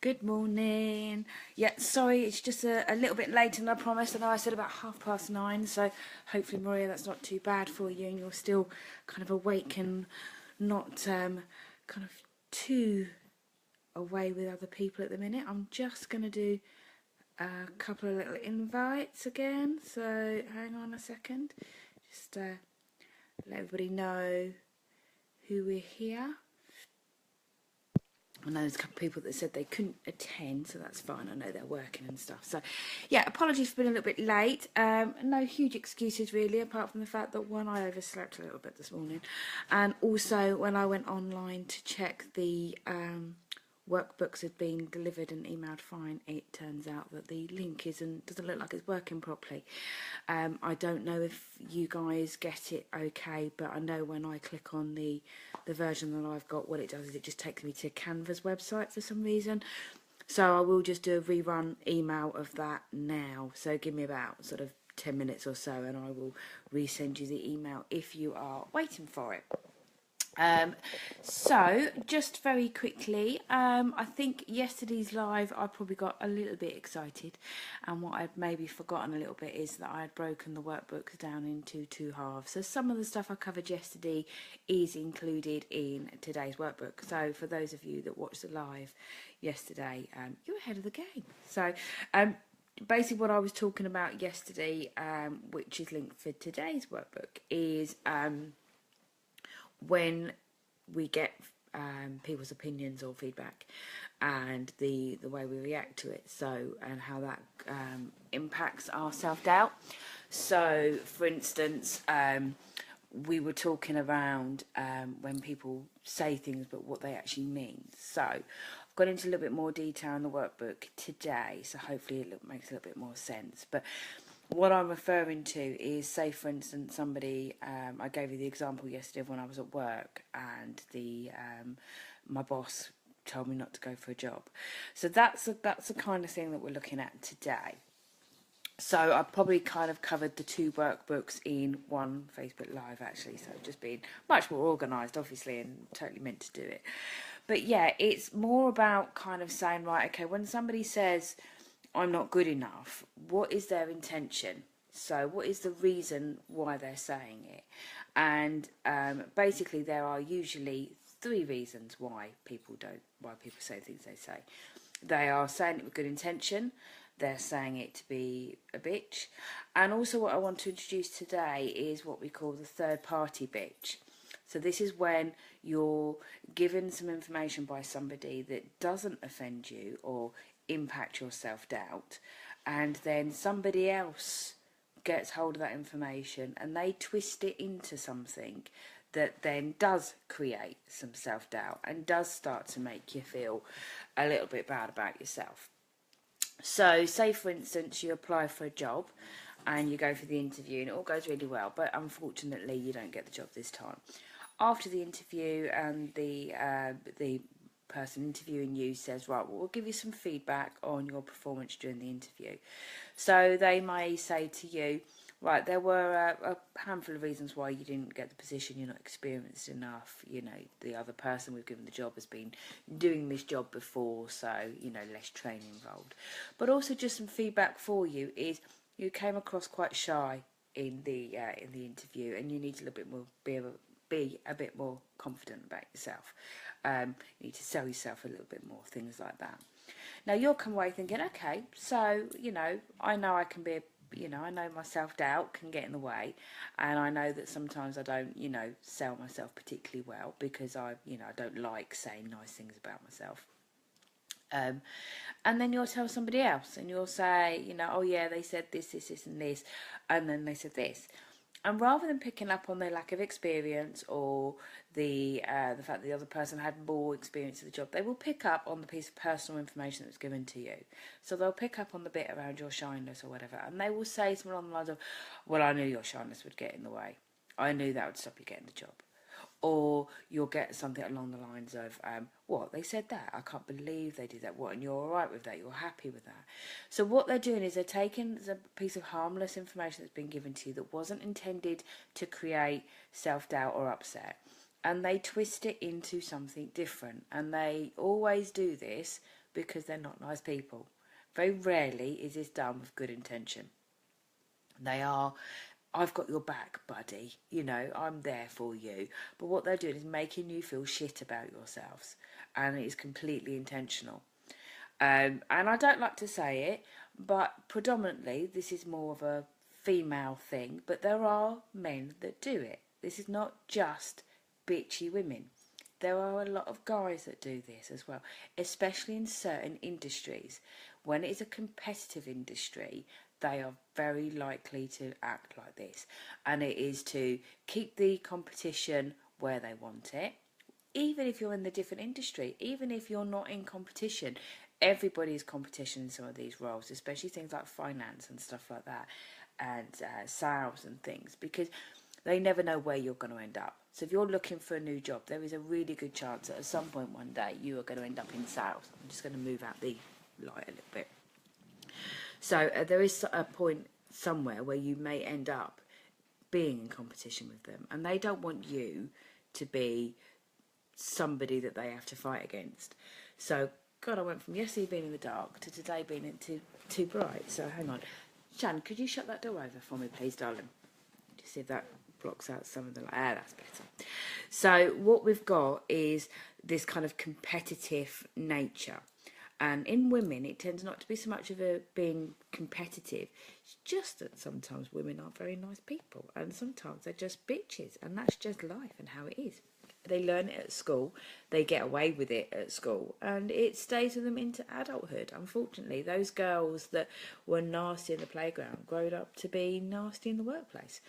Good morning. Yeah, sorry, it's just a little bit later than I promised. I know I said about 9:30, so hopefully, Maria, that's not too bad for you and you're still kind of awake and not kind of too away with other people at the minute. I'm just going to do a couple of little invites again, so hang on a second. Just let everybody know who we're here. I know there's a couple of people that said they couldn't attend, so that's fine. I know they're working and stuff. So, yeah, apologies for being a little bit late. No huge excuses, really, apart from the fact that, one, I overslept a little bit this morning. And also, when I went online to check the workbooks had been delivered and emailed fine, it turns out that the link doesn't look like it's working properly. I don't know if you guys get it okay, but I know when I click on the version that I've got, what it does is it just takes me to Canva's website for some reason. So I will just do a rerun email of that now. So give me about sort of 10 minutes or so and I will resend you the email if you are waiting for it. So just very quickly, I think yesterday's live I probably got a little bit excited, and what I'd maybe forgotten a little bit is that I had broken the workbooks down into two halves. So some of the stuff I covered yesterday is included in today's workbook. So for those of you that watched the live yesterday, you're ahead of the game. So basically what I was talking about yesterday, which is linked for today's workbook, is when we get people's opinions or feedback and the way we react to it, so and how that impacts our self-doubt. So for instance, we were talking around when people say things but what they actually mean. So I've got into a little bit more detail in the workbook today, so hopefully it makes a little bit more sense. But what I'm referring to is, say for instance, somebody, I gave you the example yesterday of when I was at work and my boss told me not to go for a job. So that's the kind of thing that we're looking at today. So I probably kind of covered the two workbooks in one Facebook Live, actually. So just being much more organised, obviously, and totally meant to do it. But yeah, it's more about kind of saying, right, okay, when somebody says, I'm not good enough, what is their intention? So what is the reason why they're saying it? And basically there are usually three reasons why people say things they say. They are saying it with good intention, they're saying it to be a bitch, and also what I want to introduce today is what we call the third party bitch. So this is when you're given some information by somebody that doesn't offend you or impact your self-doubt, and then somebody else gets hold of that information and they twist it into something that then does create some self-doubt and does start to make you feel a little bit bad about yourself. So say for instance you apply for a job and you go for the interview and it all goes really well, but unfortunately you don't get the job this time. After the interview, and the person interviewing you says, right, well, we'll give you some feedback on your performance during the interview. So they may say to you, right, there were a handful of reasons why you didn't get the position. You're not experienced enough. You know, the other person we've given the job has been doing this job before, so, you know, less training involved. But also just some feedback for you is you came across quite shy in the interview, and you need a little bit more be a bit more confident about yourself. You need to sell yourself a little bit more, things like that. Now you'll come away thinking, okay, so, you know I can be, I know my self-doubt can get in the way, and I know that sometimes I don't, sell myself particularly well because I don't like saying nice things about myself. And then you'll tell somebody else and you'll say, oh yeah, they said this, this, this and this, and then they said this. And rather than picking up on their lack of experience or the fact that the other person had more experience of the job, they will pick up on the piece of personal information that was given to you. So they'll pick up on the bit around your shyness or whatever, and they will say something along the lines of, well, I knew your shyness would get in the way. I knew that would stop you getting the job. Or you'll get something along the lines of, what, they said that? I can't believe they did that. What, and you're all right with that? You're happy with that? So what they're doing is they're taking a piece of harmless information that's been given to you that wasn't intended to create self-doubt or upset, and they twist it into something different. And they always do this because they're not nice people. Very rarely is this done with good intention. They are, I've got your back, buddy, you know, I'm there for you. But what they're doing is making you feel shit about yourselves, and it is completely intentional. And I don't like to say it, but predominantly this is more of a female thing, but there are men that do it. This is not just bitchy women. There are a lot of guys that do this as well, especially in certain industries. When it is a competitive industry, they are very likely to act like this, and it is to keep the competition where they want it. Even if you're in the different industry, even if you're not in competition, everybody's competition in some of these roles, especially things like finance and stuff like that, and sales and things, because they never know where you're going to end up. So if you're looking for a new job, there is a really good chance that at some point one day you are going to end up in sales. I'm just going to move out the light a little bit. So there is a point somewhere where you may end up being in competition with them, and they don't want you to be somebody that they have to fight against. So, God, I went from yesterday being in the dark to today being too bright. So, hang on. Shan, could you shut that door over for me, please, darling? Just see if that blocks out some of the light. Ah, that's better. So, what we've got is this kind of competitive nature. And in women, it tends not to be so much of a being competitive. It's just that sometimes women aren't very nice people, and sometimes they're just bitches, and that's just life and how it is. They learn it at school, they get away with it at school, and it stays with them into adulthood. Unfortunately, those girls that were nasty in the playground growed up to be nasty in the workplace.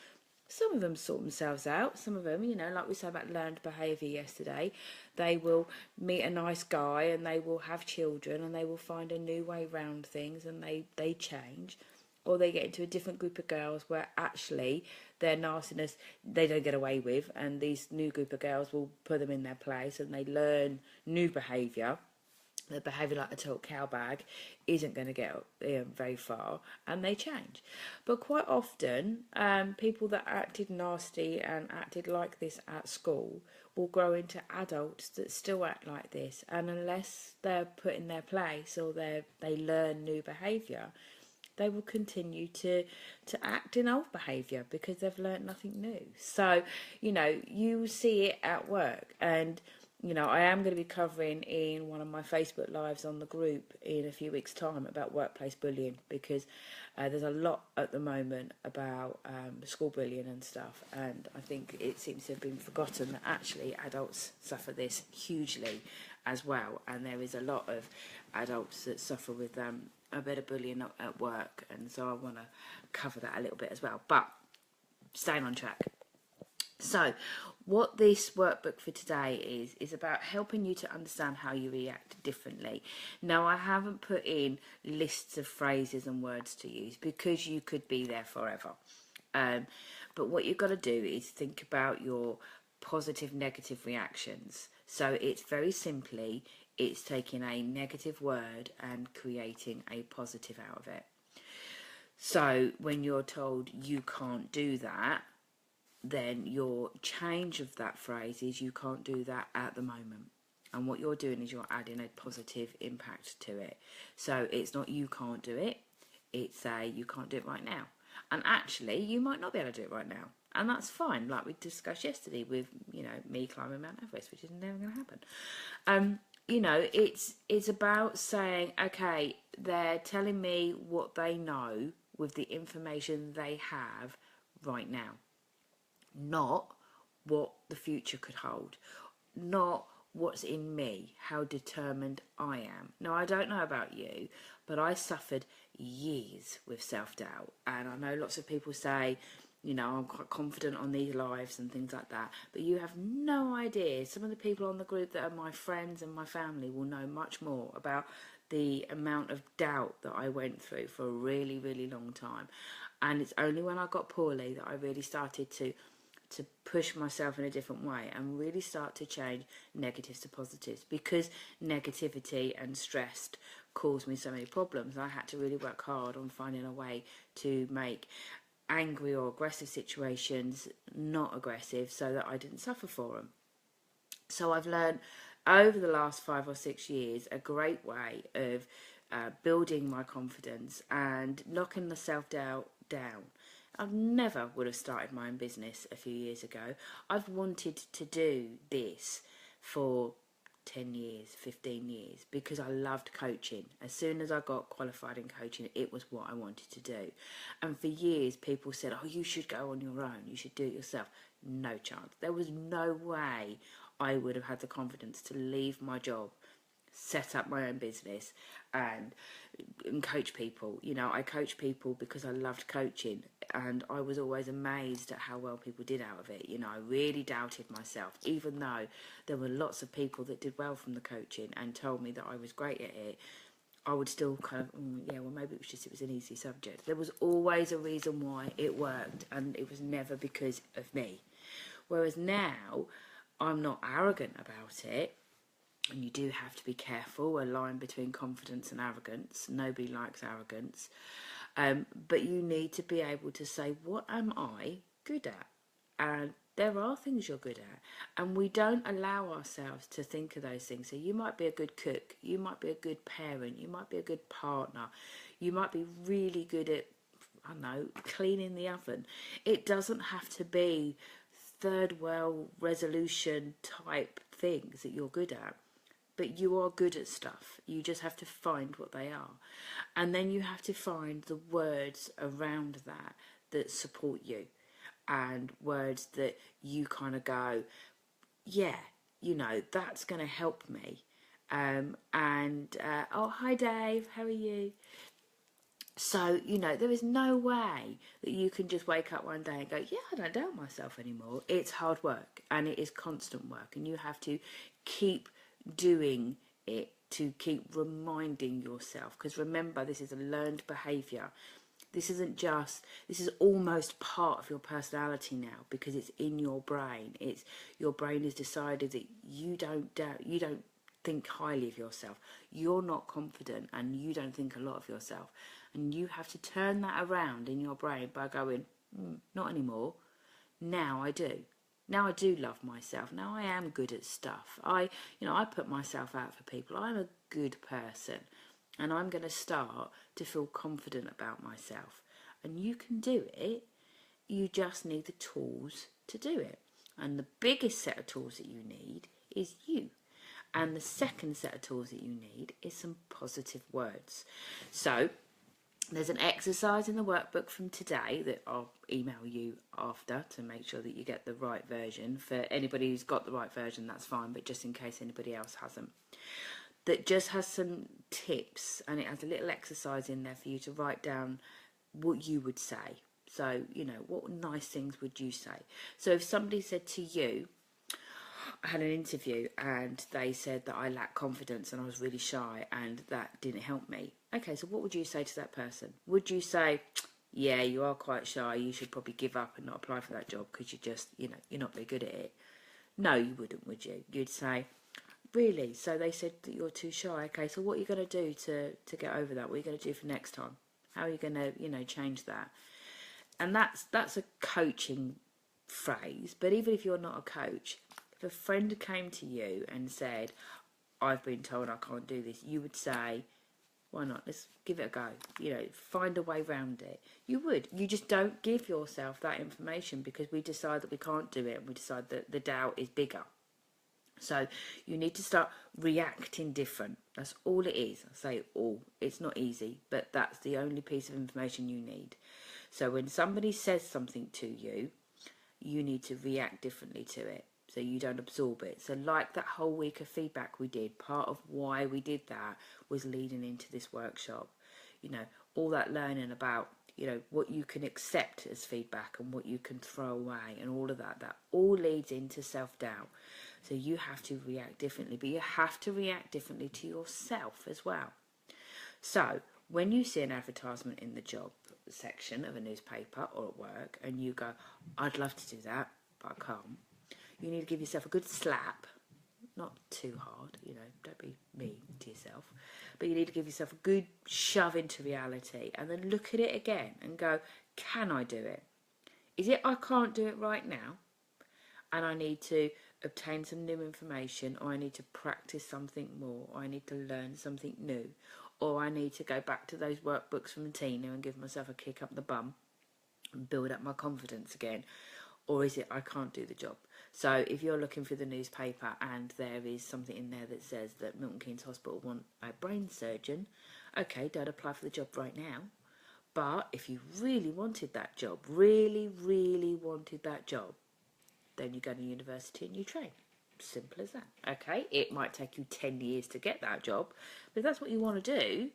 Some of them sort themselves out. Some of them, you know, like we said about learned behaviour yesterday, they will meet a nice guy and they will have children and they will find a new way round things, and they change. Or they get into a different group of girls where actually their nastiness they don't get away with, and these new group of girls will put them in their place and they learn new behaviour. The behaviour like a total cow bag isn't going to get very far, and they change. But quite often, people that acted nasty and acted like this at school will grow into adults that still act like this, and unless they're put in their place or they learn new behaviour, they will continue to act in old behaviour because they've learnt nothing new. So, you know, you see it at work, and you know, I am going to be covering in one of my Facebook lives on the group in a few weeks' time about workplace bullying, because there's a lot at the moment about school bullying and stuff, and I think it seems to have been forgotten that actually adults suffer this hugely as well, and there is a lot of adults that suffer with a bit of bullying at work, and so I want to cover that a little bit as well. But staying on track. So, what this workbook for today is about helping you to understand how you react differently. Now, I haven't put in lists of phrases and words to use because you could be there forever. But what you've got to do is think about your positive, negative reactions. So, it's very simply, it's taking a negative word and creating a positive out of it. So, when you're told you can't do that, then your change of that phrase is you can't do that at the moment. And what you're doing is you're adding a positive impact to it. So it's not you can't do it, it's you can't do it right now. And actually, you might not be able to do it right now. And that's fine, like we discussed yesterday with, you know, me climbing Mount Everest, which is never going to happen. You know, it's about saying, okay, they're telling me what they know with the information they have right now. Not what the future could hold, not what's in me, how determined I am. Now, I don't know about you, but I suffered years with self-doubt, and I know lots of people say, you know, I'm quite confident on these lives and things like that, but you have no idea. Some of the people on the group that are my friends and my family will know much more about the amount of doubt that I went through for a really, really long time. And it's only when I got poorly that I really started to push myself in a different way and really start to change negatives to positives, because negativity and stress caused me so many problems. I had to really work hard on finding a way to make angry or aggressive situations not aggressive so that I didn't suffer for them. So I've learned over the last 5 or 6 years, a great way of building my confidence and knocking the self-doubt down. I never would have started my own business a few years ago. I've wanted to do this for 10 years, 15 years, because I loved coaching. As soon as I got qualified in coaching, it was what I wanted to do. And for years, people said, oh, you should go on your own, you should do it yourself. No chance. There was no way I would have had the confidence to leave my job, set up my own business and coach people. You know, I coach people because I loved coaching, and I was always amazed at how well people did out of it. You know, I really doubted myself, even though there were lots of people that did well from the coaching and told me that I was great at it. I would still kind of, yeah, well, maybe it was an easy subject. There was always a reason why it worked, and it was never because of me. Whereas now, I'm not arrogant about it. And you do have to be careful, a line between confidence and arrogance. Nobody likes arrogance. But you need to be able to say, what am I good at? And there are things you're good at. And we don't allow ourselves to think of those things. So you might be a good cook. You might be a good parent. You might be a good partner. You might be really good at, I don't know, cleaning the oven. It doesn't have to be third world resolution type things that you're good at. But you are good at stuff. You just have to find what they are. And then you have to find the words around that support you. And words that you kind of go, yeah, you know, that's going to help me. Oh, hi Dave, how are you? So, you know, there is no way that you can just wake up one day and go, yeah, I don't doubt myself anymore. It's hard work, and it is constant work. And you have to keep doing it, to keep reminding yourself, because remember, this is a learned behavior. This is almost part of your personality now, because it's in your brain. Your brain has decided that you don't think highly of yourself, you're not confident, and you don't think a lot of yourself. And you have to turn that around in your brain by going, not anymore. Now I do. Now I do love myself. Now I am good at stuff. I put myself out for people. I'm a good person, and I'm going to start to feel confident about myself. And you can do it. You just need the tools to do it. And the biggest set of tools that you need is you. And the second set of tools that you need is some positive words. So there's an exercise in the workbook from today that I'll email you after to make sure that you get the right version. For anybody who's got the right version, that's fine, but just in case anybody else hasn't, that just has some tips, and it has a little exercise in there for you to write down what you would say. So, you know, what nice things would you say? So if somebody said to you, I had an interview and they said that I lacked confidence and I was really shy and that didn't help me. Okay, so what would you say to that person? Would you say, yeah, you are quite shy, you should probably give up and not apply for that job because you're not very good at it? No, you wouldn't, would you? You'd say, really? So they said that you're too shy. Okay, so what are you going to do to get over that? What are you going to do for next time? How are you going to, change that? And that's a coaching phrase. But even if you're not a coach, if a friend came to you and said, I've been told I can't do this, you would say, why not? Let's give it a go. Find a way around it. You would. You just don't give yourself that information because we decide that we can't do it, and we decide that the doubt is bigger. So you need to start reacting different. That's all it is. I say all. It's not easy, but that's the only piece of information you need. So when somebody says something to you, you need to react differently to it so you don't absorb it. So like that whole week of feedback we did, part of why we did that was leading into this workshop. All that learning about, what you can accept as feedback and what you can throw away and all of that all leads into self-doubt. So you have to react differently, but you have to react differently to yourself as well. So when you see an advertisement in the job section of a newspaper or at work and you go, I'd love to do that, but I can't, you need to give yourself a good slap. Not too hard, don't be mean to yourself. But you need to give yourself a good shove into reality and then look at it again and go, can I do it? Is it I can't do it right now? And I need to obtain some new information, or I need to practice something more, or I need to learn something new, or I need to go back to those workbooks from Tina and give myself a kick up the bum and build up my confidence again? Or is it I can't do the job? So if you're looking through the newspaper and there is something in there that says that Milton Keynes Hospital want a brain surgeon, okay, don't apply for the job right now. But if you really wanted that job, really wanted that job, then you go to university and you train. Simple as that. Okay, it might take you 10 years to get that job, but if that's what you want to do,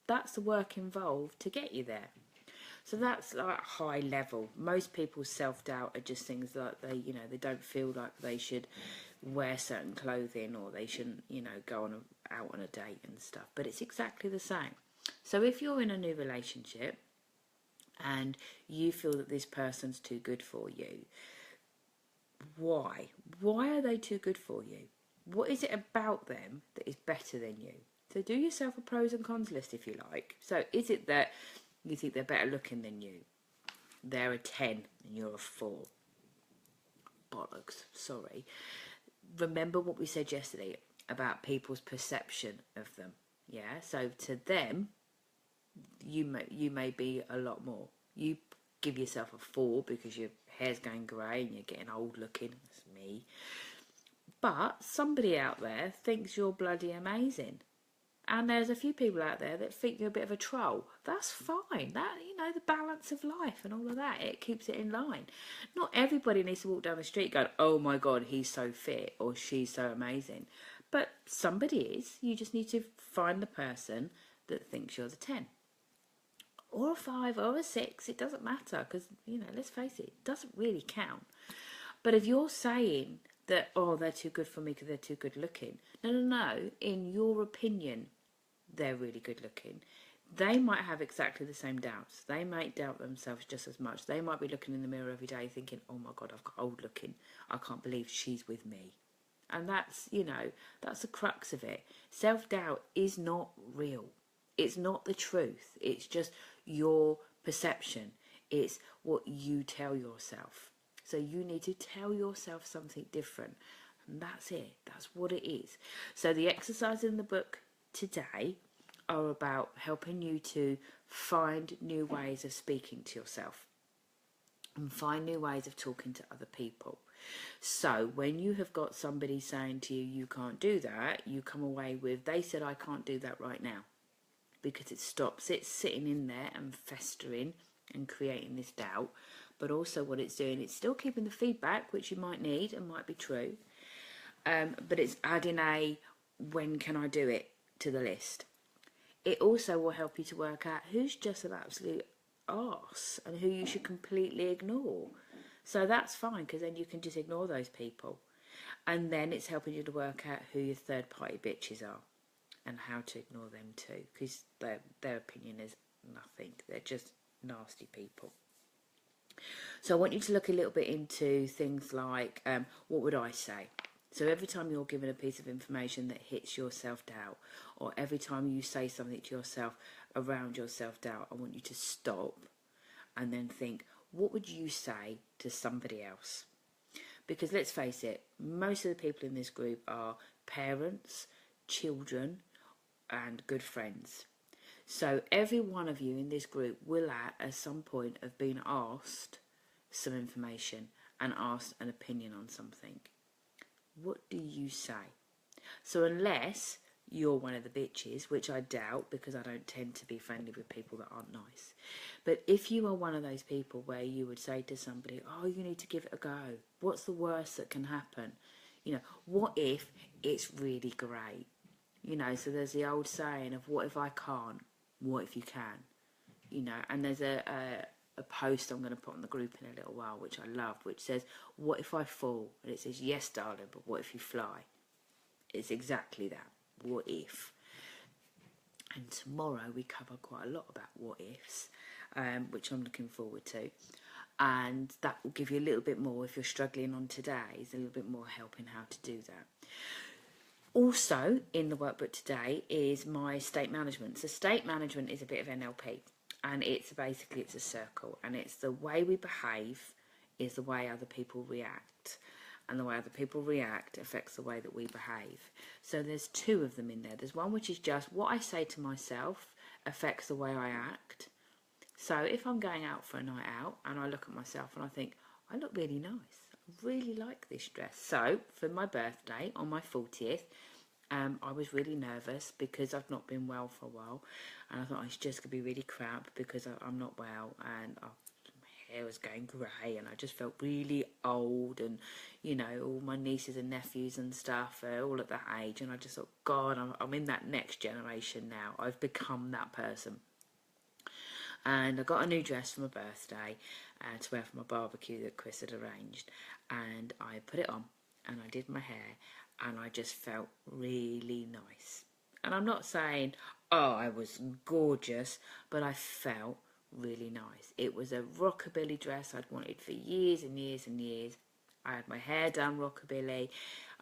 that's the work involved to get you there. So that's like high level. Most people's self-doubt are just things like they don't feel like they should wear certain clothing, or they shouldn't, go out on a date and stuff. But it's exactly the same. So if you're in a new relationship and you feel that this person's too good for you, why? Why are they too good for you? What is it about them that is better than you? So do yourself a pros and cons list if you like. So is it that you think they're better looking than you? They're a 10 and you're a 4. Bollocks, sorry. Remember what we said yesterday about people's perception of them. Yeah, so to them, you may be a lot more. You give yourself a 4 because your hair's going grey and you're getting old looking. That's me. But somebody out there thinks you're bloody amazing. And there's a few people out there that think you're a bit of a troll. That's fine. That, the balance of life and all of that, it keeps it in line. Not everybody needs to walk down the street going, oh my God, he's so fit or she's so amazing. But somebody is. You just need to find the person that thinks you're the 10. Or a 5 or a 6. It doesn't matter because, let's face it doesn't really count. But if you're saying that, oh, they're too good for me because they're too good looking. No. In your opinion, they're really good looking. They might have exactly the same doubts. They might doubt themselves just as much. They might be looking in the mirror every day thinking, oh my God, I've got old looking. I can't believe she's with me. And that's, that's the crux of it. Self-doubt is not real. It's not the truth. It's just your perception. It's what you tell yourself. So you need to tell yourself something different. And that's it. That's what it is. So the exercises in the book today are about helping you to find new ways of speaking to yourself and find new ways of talking to other people. So when you have got somebody saying to you, you can't do that, you come away with, they said I can't do that right now, because it stops it sitting in there and festering and creating this doubt. But also what it's doing, it's still keeping the feedback, which you might need and might be true, but it's adding a when can I do it to the list. It also will help you to work out who's just an absolute arse and who you should completely ignore. So that's fine, because then you can just ignore those people. And then it's helping you to work out who your third party bitches are and how to ignore them too, because their opinion is nothing. They're just nasty people. So I want you to look a little bit into things like, what would I say? So every time you're given a piece of information that hits your self-doubt, or every time you say something to yourself around your self-doubt, I want you to stop and then think, what would you say to somebody else? Because let's face it, most of the people in this group are parents, children, and good friends. So every one of you in this group will at some point have been asked some information and asked an opinion on something. What do you say? So unless you're one of the bitches, which I doubt because I don't tend to be friendly with people that aren't nice, but if you are one of those people where you would say to somebody, oh, you need to give it a go, what's the worst that can happen? What if it's really great? So there's the old saying of what if I can't, what if you can? And there's a post I'm going to put on the group in a little while, which I love, which says, what if I fall? And it says, yes, darling, but what if you fly? It's exactly that. What if? And tomorrow we cover quite a lot about what ifs, which I'm looking forward to. And that will give you a little bit more, if you're struggling on today's, a little bit more help in how to do that. Also in the workbook today is my state management. So state management is a bit of NLP, and it's a circle, and it's the way we behave is the way other people react. and the way other people react affects the way that we behave. So there's two of them in there. There's one which is just what I say to myself affects the way I act. So if I'm going out for a night out and I look at myself and I think, I look really nice, I really like this dress. So for my birthday on my 40th, I was really nervous because I've not been well for a while, and I thought it's just going to be really crap because I'm not well, and my hair was going grey, and I just felt really old, and you know, all my nieces and nephews and stuff are all at that age, and I just thought, God, I'm in that next generation now. I've become that person. And I got a new dress for my birthday to wear for my barbecue that Chris had arranged, and I put it on and I did my hair, and I just felt really nice. And I'm not saying, oh, I was gorgeous, but I felt really nice. It was a rockabilly dress I'd wanted for years and years and years. I had my hair done rockabilly.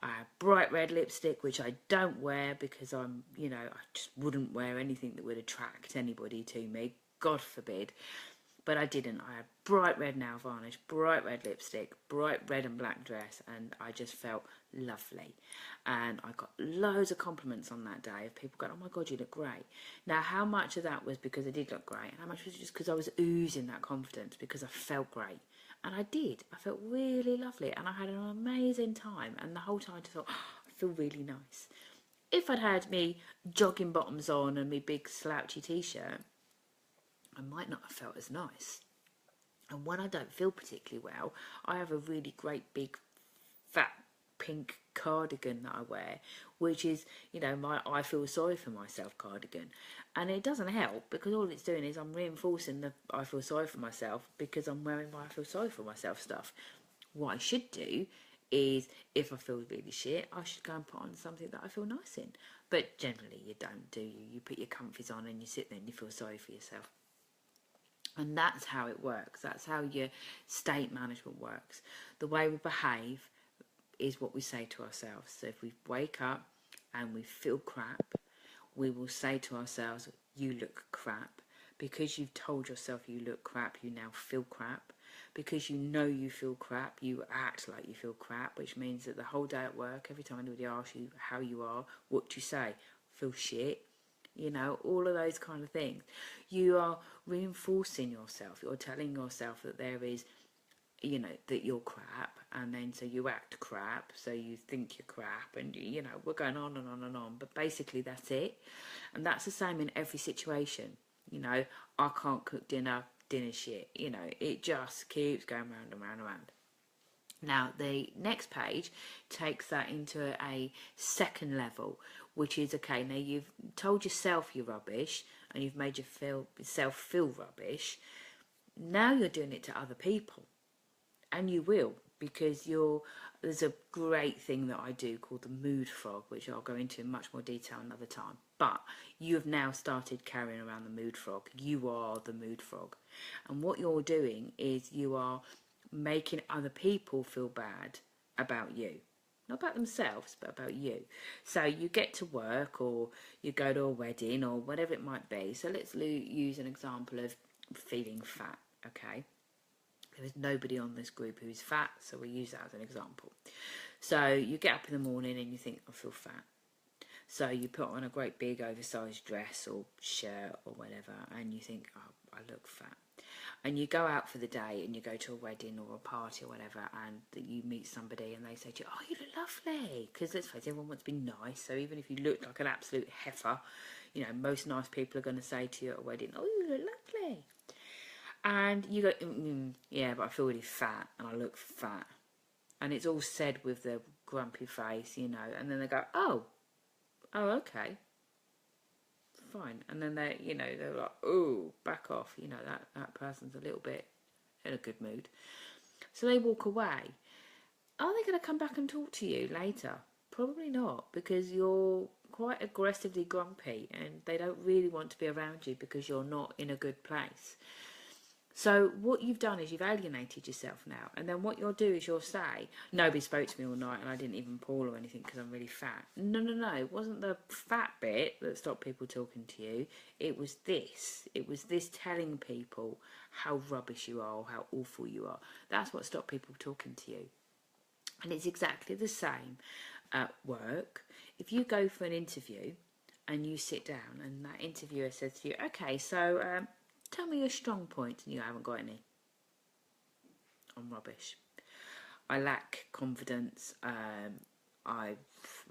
I had bright red lipstick, which I don't wear because I just wouldn't wear anything that would attract anybody to me. God forbid. But I didn't. I had bright red nail varnish, bright red lipstick, bright red and black dress, and I just felt lovely. And I got loads of compliments on that day of people going, oh my God, you look great. Now, how much of that was because I did look great, and how much was just because I was oozing that confidence because I felt great? And I did. I felt really lovely, and I had an amazing time. And the whole time I just thought, oh, I feel really nice. If I'd had me jogging bottoms on and me big slouchy t-shirt, I might not have felt as nice. And when I don't feel particularly well, I have a really great big fat pink cardigan that I wear, which is, my I feel sorry for myself cardigan. And it doesn't help because all it's doing is I'm reinforcing the I feel sorry for myself because I'm wearing my I feel sorry for myself stuff. What I should do is, if I feel really shit, I should go and put on something that I feel nice in. But generally you don't, do you? You put your comfies on and you sit there and you feel sorry for yourself. And that's how it works. That's how your state management works. The way we behave is what we say to ourselves. So if we wake up and we feel crap, we will say to ourselves, you look crap. Because you've told yourself you look crap, you now feel crap. Because you know you feel crap, you act like you feel crap, which means that the whole day at work, every time anybody asks you how you are, what do you say? Feel shit. All of those kind of things. You are reinforcing yourself. You're telling yourself that there is, that you're crap, and then so you act crap, so you think you're crap, and we're going on and on and on. But basically that's it. And that's the same in every situation. I can't cook dinner shit. It just keeps going round and round and round. Now, the next page takes that into a second level, which is, okay, now you've told yourself you're rubbish and you've made yourself feel rubbish. Now you're doing it to other people. And you will, because there's a great thing that I do called the mood frog, which I'll go into in much more detail another time. But you have now started carrying around the mood frog. You are the mood frog. And what you're doing is you are making other people feel bad about you. Not about themselves, but about you. So you get to work or you go to a wedding or whatever it might be. So let's use an example of feeling fat, okay? There is nobody on this group who is fat, so we use that as an example. So you get up in the morning and you think, I feel fat. So you put on a great big oversized dress or shirt or whatever, and you think, oh, I look fat. And you go out for the day and you go to a wedding or a party or whatever, and you meet somebody and they say to you, oh, you look lovely. Because let's face it, everyone wants to be nice. So even if you look like an absolute heifer, most nice people are going to say to you at a wedding, oh, you look lovely. And you go, yeah, but I feel really fat and I look fat. And it's all said with the grumpy face, and then they go, oh, okay. Fine. And then they're like, oh, back off. That person's a little bit in a good mood. So they walk away. Are they going to come back and talk to you later? Probably not, because you're quite aggressively grumpy and they don't really want to be around you because you're not in a good place. So what you've done is you've alienated yourself now, and then what you'll do is you'll say, nobody spoke to me all night and I didn't even call or anything because I'm really fat. No, it wasn't the fat bit that stopped people talking to you. It was this telling people how rubbish you are or how awful you are. That's what stopped people talking to you. And it's exactly the same at work. If you go for an interview and you sit down and that interviewer says to you, okay, so tell me your strong points, and you haven't got any. I'm rubbish. I lack confidence. My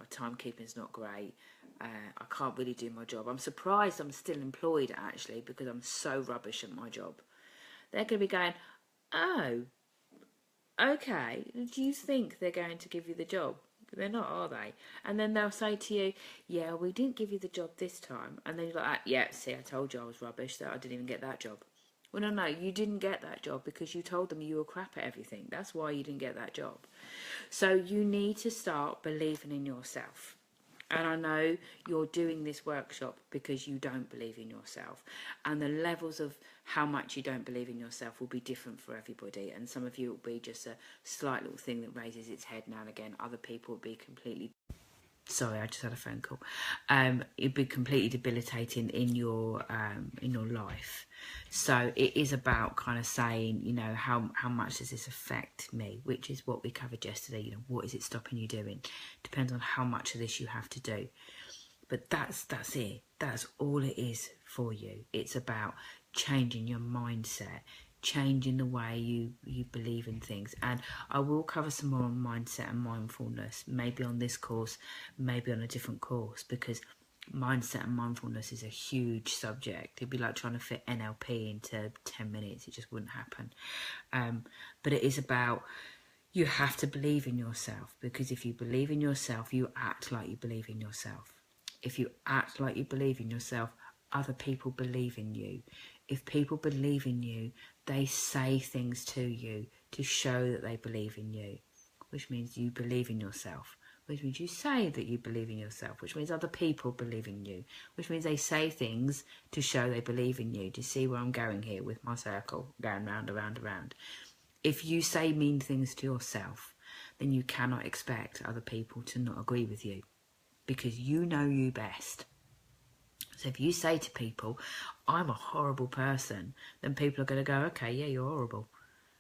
timekeeping's not great. I can't really do my job. I'm surprised I'm still employed, actually, because I'm so rubbish at my job. They're going to be going, oh, okay, do you think they're going to give you the job? They're not, are they? And then they'll say to you, yeah, we didn't give you the job this time. And then you're like, yeah, see, I told you I was rubbish, that I didn't even get that job. Well, no, you didn't get that job because you told them you were crap at everything. That's why you didn't get that job. So you need to start believing in yourself. And I know you're doing this workshop because you don't believe in yourself. And the levels of how much you don't believe in yourself will be different for everybody. And some of you will be just a slight little thing that raises its head now and again. Other people will be completely... Sorry, I just had a phone call. It'd be completely debilitating in your life. So it is about kind of saying, you know, how much does this affect me? Which is what we covered yesterday. You know, what is it stopping you doing? Depends on how much of this you have to do. But that's it. That's all it is for you. It's about changing your mindset, changing the way you believe in things. And I will cover some more on mindset and mindfulness, maybe on this course, maybe on a different course, because mindset and mindfulness is a huge subject. It'd be like trying to fit NLP into 10 minutes. It just wouldn't happen. But it is about, you have to believe in yourself, because if you believe in yourself, you act like you believe in yourself. If you act like you believe in yourself, other people believe in you. If people believe in you, they say things to you to show that they believe in you, which means you believe in yourself, which means you say that you believe in yourself, which means other people believe in you, which means they say things to show they believe in you. Do you see where I'm going here with my circle, going round, around, around? If you say mean things to yourself, then you cannot expect other people to not agree with you, because you know you best. So if you say to people, I'm a horrible person, then people are going to go, okay, yeah, you're horrible.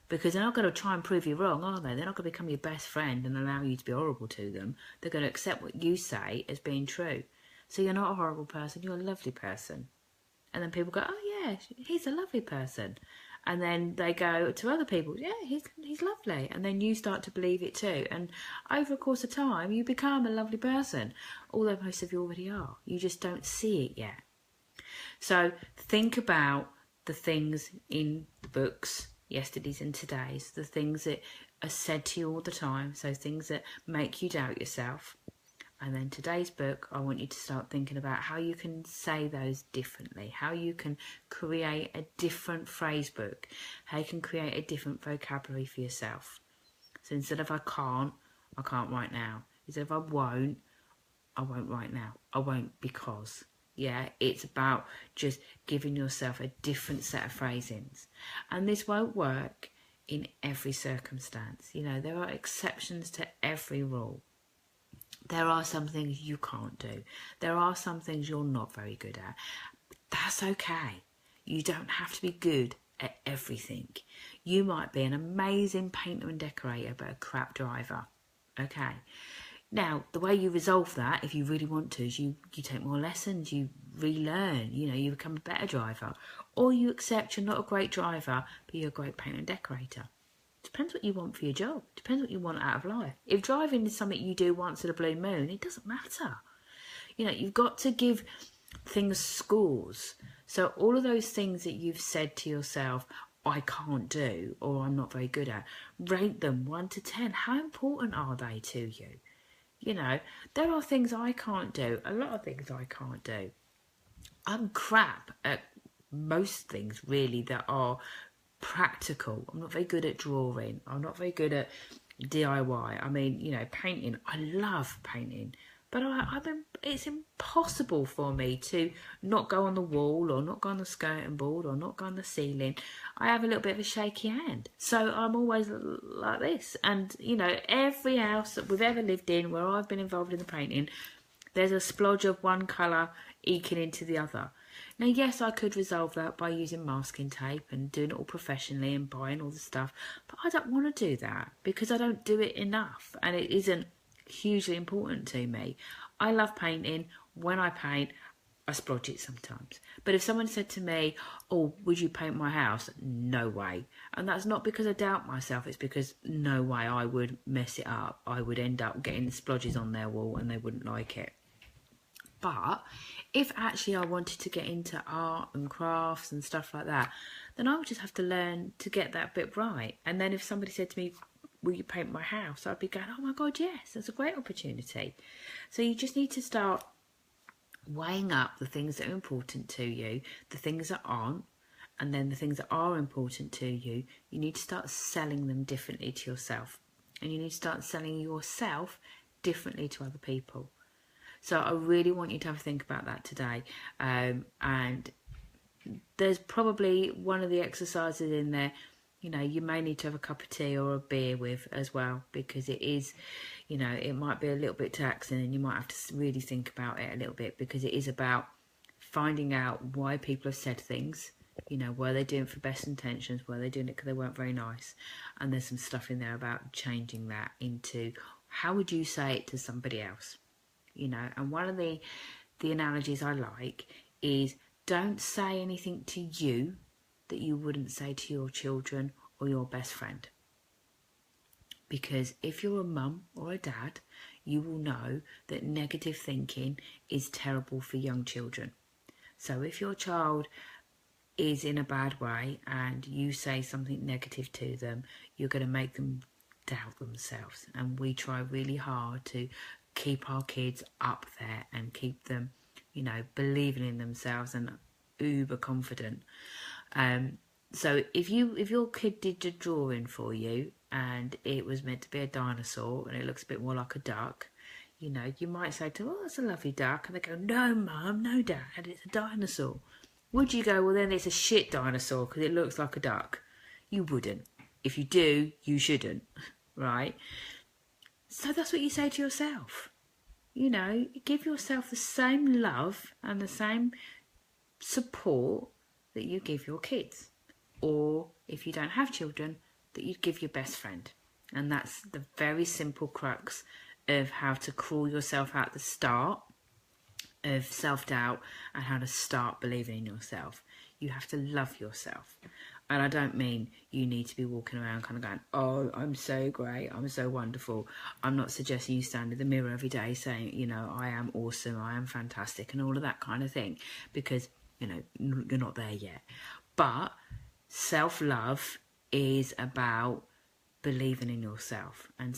Because they're not going to try and prove you wrong, are they? They're not going to become your best friend and allow you to be horrible to them. They're going to accept what you say as being true. So you're not a horrible person, you're a lovely person. And then people go, oh yeah, he's a lovely person. And then they go to other people, yeah, he's lovely. And then you start to believe it too. And over a course of time, you become a lovely person. Although most of you already are. You just don't see it yet. So think about the things in the books, yesterday's and today's, the things that are said to you all the time. So things that make you doubt yourself. And then today's book, I want you to start thinking about how you can say those differently, how you can create a different phrase book, how you can create a different vocabulary for yourself. So instead of I can't right now. Instead of I won't right now. I won't because. Yeah, it's about just giving yourself a different set of phrasings. And this won't work in every circumstance. You know, there are exceptions to every rule. There are some things you can't do. There are some things you're not very good at. That's okay. You don't have to be good at everything. You might be an amazing painter and decorator, but a crap driver. Okay. Now, the way you resolve that, if you really want to, is you take more lessons, you relearn, you know, you become a better driver. Or you accept you're not a great driver, but you're a great painter and decorator. Depends what you want for your job. Depends what you want out of life. If driving is something you do once in a blue moon, it doesn't matter. You know, you've got to give things scores. So all of those things that you've said to yourself, I can't do, or I'm not very good at, rate them 1 to 10. How important are they to you? You know, there are things I can't do, a lot of things I can't do. I'm crap at most things, really, that are practical. I'm not very good at drawing. I'm not very good at DIY. I mean, you know, painting. I love painting, but it's impossible for me to not go on the wall or not go on the skirting board or not go on the ceiling. I have a little bit of a shaky hand, so I'm always like this. And you know, every house that we've ever lived in where I've been involved in the painting, There's a splodge of one colour eking into the other. Now, yes, I could resolve that by using masking tape and doing it all professionally and buying all the stuff, but I don't want to do that because I don't do it enough and it isn't hugely important to me. I love painting. When I paint, I splodge it sometimes. But if someone said to me, oh, would you paint my house? No way. And that's not because I doubt myself. It's because no way I would mess it up. I would end up getting splodges on their wall and they wouldn't like it. But if actually I wanted to get into art and crafts and stuff like that, then I would just have to learn to get that bit right. And then if somebody said to me, will you paint my house? I'd be going, oh my God, yes, that's a great opportunity. So you just need to start weighing up the things that are important to you, the things that aren't, and then the things that are important to you, you need to start selling them differently to yourself. And you need to start selling yourself differently to other people. So I really want you to have a think about that today. And there's probably one of the exercises in there, you know, you may need to have a cup of tea or a beer with as well, because it is, you know, it might be a little bit taxing and you might have to really think about it a little bit, because it is about finding out why people have said things. You know, were they doing it for best intentions? Were they doing it because they weren't very nice? And there's some stuff in there about changing that into how would you say it to somebody else? You know, and one of the analogies I like is don't say anything to you that you wouldn't say to your children or your best friend. Because if you're a mum or a dad, you will know that negative thinking is terrible for young children. So if your child is in a bad way and you say something negative to them, you're going to make them doubt themselves. And we try really hard to keep our kids up there and keep them, you know, believing in themselves and uber confident. So if your kid did a drawing for you and it was meant to be a dinosaur and it looks a bit more like a duck, you know, you might say to them, oh, that's a lovely duck. And they go, no, Mum, no, Dad, it's a dinosaur. Would you go, well, then it's a shit dinosaur because it looks like a duck? You wouldn't. If you do, you shouldn't, right? So that's what you say to yourself. You know, give yourself the same love and the same support that you give your kids. Or if you don't have children, that you'd give your best friend. And that's the very simple crux of how to crawl yourself out the start of self-doubt and how to start believing in yourself. You have to love yourself. And I don't mean you need to be walking around kind of going, oh, I'm so great, I'm so wonderful. I'm not suggesting you stand in the mirror every day saying, you know, I am awesome, I am fantastic, and all of that kind of thing, because, you know, you're not there yet. But self-love is about believing in yourself, and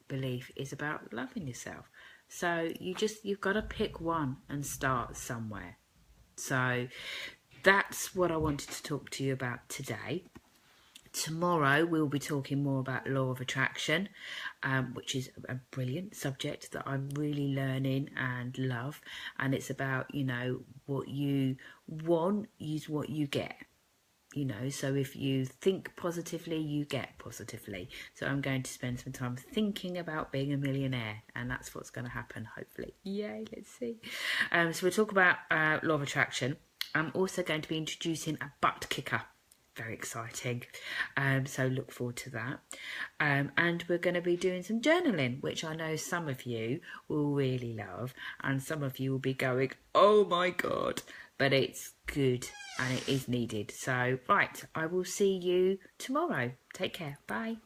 belief is about loving yourself. So you've got to pick one and start somewhere. So that's what I wanted to talk to you about today. Tomorrow we'll be talking more about law of attraction, which is a brilliant subject that I'm really learning and love. And it's about, you know, what you want is what you get. You know, so if you think positively, you get positively. So I'm going to spend some time thinking about being a millionaire, and that's what's going to happen, hopefully. Yay, let's see. So we'll talk about law of attraction. I'm also going to be introducing a butt kicker. Very exciting. So look forward to that. And we're going to be doing some journaling, which I know some of you will really love, and some of you will be going, oh my God, but it's good and it is needed. So, right, I will see you tomorrow. Take care. Bye.